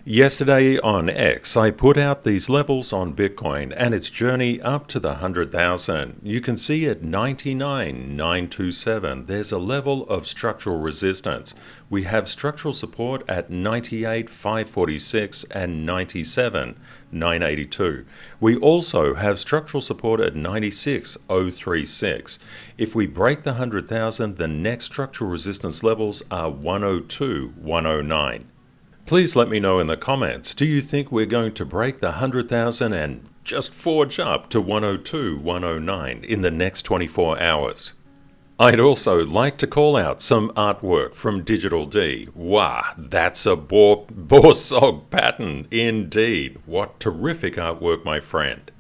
Yesterday on X, I put out these levels on Bitcoin and its journey up to the 100,000. You can see at 99,927, there's a level of structural resistance. We have structural support at 98,546 and 97,982. We also have structural support at 96,036. If we break the 100,000, the next structural resistance levels are 102, 109. Please let me know in the comments, do you think we're going to break the 100,000 and just forge up to 102, 109 in the next 24 hours? I'd also like to call out some artwork from Digital D. Wow, that's a BORSOG pattern indeed. What terrific artwork, my friend.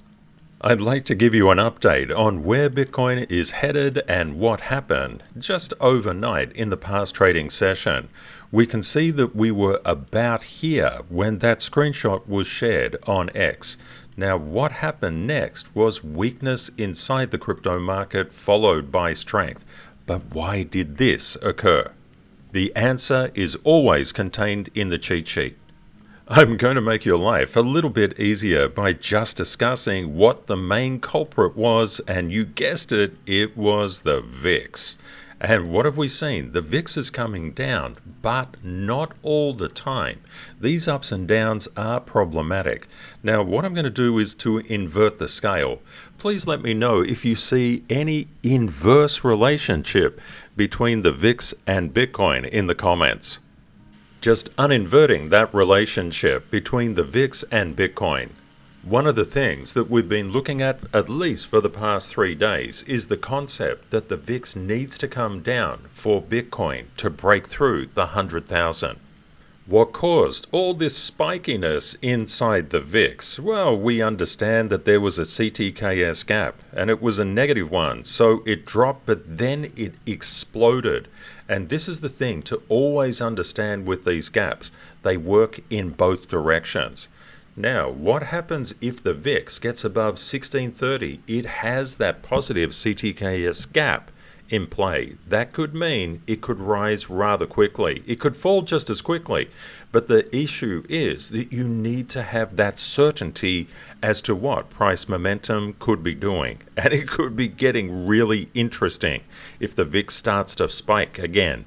I'd like to give you an update on where Bitcoin is headed and what happened just overnight in the past trading session. We can see that we were about here when that screenshot was shared on X. Now, what happened next was weakness inside the crypto market followed by strength. But why did this occur? The answer is always contained in the cheat sheet. I'm going to make your life a little bit easier by just discussing what the main culprit was, and you guessed it, it was the VIX. And what have we seen? The VIX is coming down, but not all the time. These ups and downs are problematic. Now, what I'm going to do is to invert the scale. Please let me know if you see any inverse relationship between the VIX and Bitcoin in the comments. Just uninverting that relationship between the VIX and Bitcoin. One of the things that we've been looking at least for the past 3 days, is the concept that the VIX needs to come down for Bitcoin to break through the 100,000. What caused all this spikiness inside the VIX? Well, we understand that there was a CTKS gap, and it was a negative one, so it dropped, but then it exploded. And this is the thing to always understand with these gaps. They work in both directions. Now, what happens if the VIX gets above 1630? It has that positive CTKS gap in play. That could mean it could rise rather quickly. It could fall just as quickly. But the issue is that you need to have that certainty as to what price momentum could be doing. And it could be getting really interesting if the VIX starts to spike again.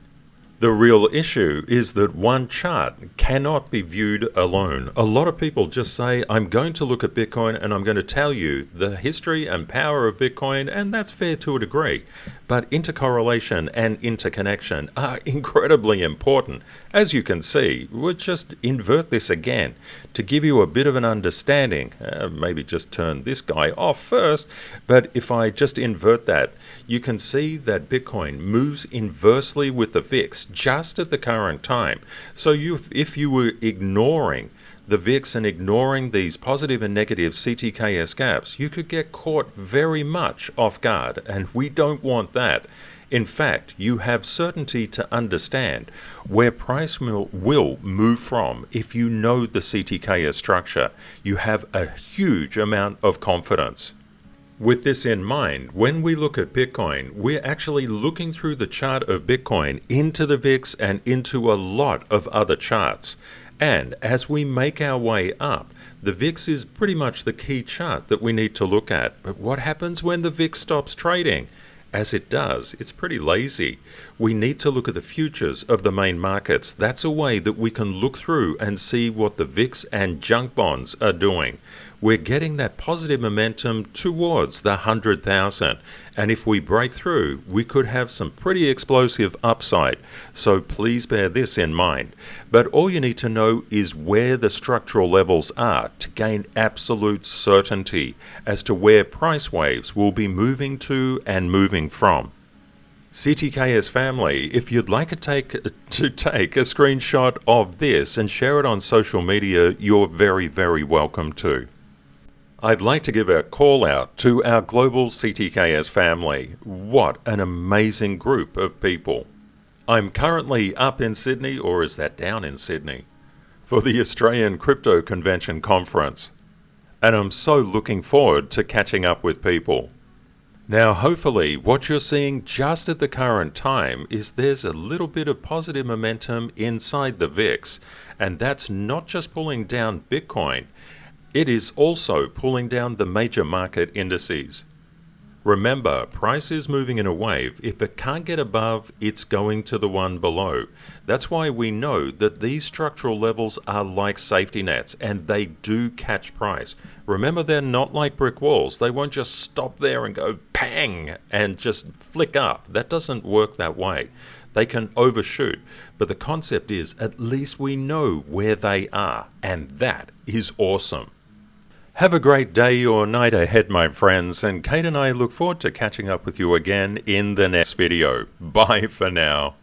The real issue is that one chart cannot be viewed alone. A lot of people just say, I'm going to look at Bitcoin and I'm going to tell you the history and power of Bitcoin, and that's fair to a degree. But intercorrelation and interconnection are incredibly important. As you can see, we'll just invert this again to give you a bit of an understanding. Maybe just turn this guy off first, but if I just invert that, you can see that Bitcoin moves inversely with the VIX just at the current time. So if you were ignoring the VIX and ignoring these positive and negative CTKS gaps, you could get caught very much off guard, and we don't want that. In fact, you have certainty to understand where price will move from if you know the CTKS structure. You have a huge amount of confidence. With this in mind, when we look at Bitcoin, we're actually looking through the chart of Bitcoin into the VIX and into a lot of other charts. And as we make our way up, the VIX is pretty much the key chart that we need to look at. But what happens when the VIX stops trading? As it does, it's pretty lazy. We need to look at the futures of the main markets. That's a way that we can look through and see what the VIX and junk bonds are doing. We're getting that positive momentum towards the 100,000. And if we break through, we could have some pretty explosive upside. So please bear this in mind. But all you need to know is where the structural levels are to gain absolute certainty as to where price waves will be moving to and moving from. CTKS family, if you'd like to take a screenshot of this and share it on social media, you're very, very welcome to. I'd like to give a call out to our global CTKS family. What an amazing group of people. I'm currently up in Sydney, or is that down in Sydney, for the Australian Crypto Convention Conference. And I'm so looking forward to catching up with people. Now, hopefully, what you're seeing just at the current time is there's a little bit of positive momentum inside the VIX. And that's not just pulling down Bitcoin, it is also pulling down the major market indices. Remember, price is moving in a wave. If it can't get above, it's going to the one below. That's why we know that these structural levels are like safety nets, and they do catch price. Remember, they're not like brick walls. They won't just stop there and go pang and just flick up. That doesn't work that way. They can overshoot. But the concept is, at least we know where they are, and that is awesome. Have a great day or night ahead, my friends, and Kate and I look forward to catching up with you again in the next video. Bye for now.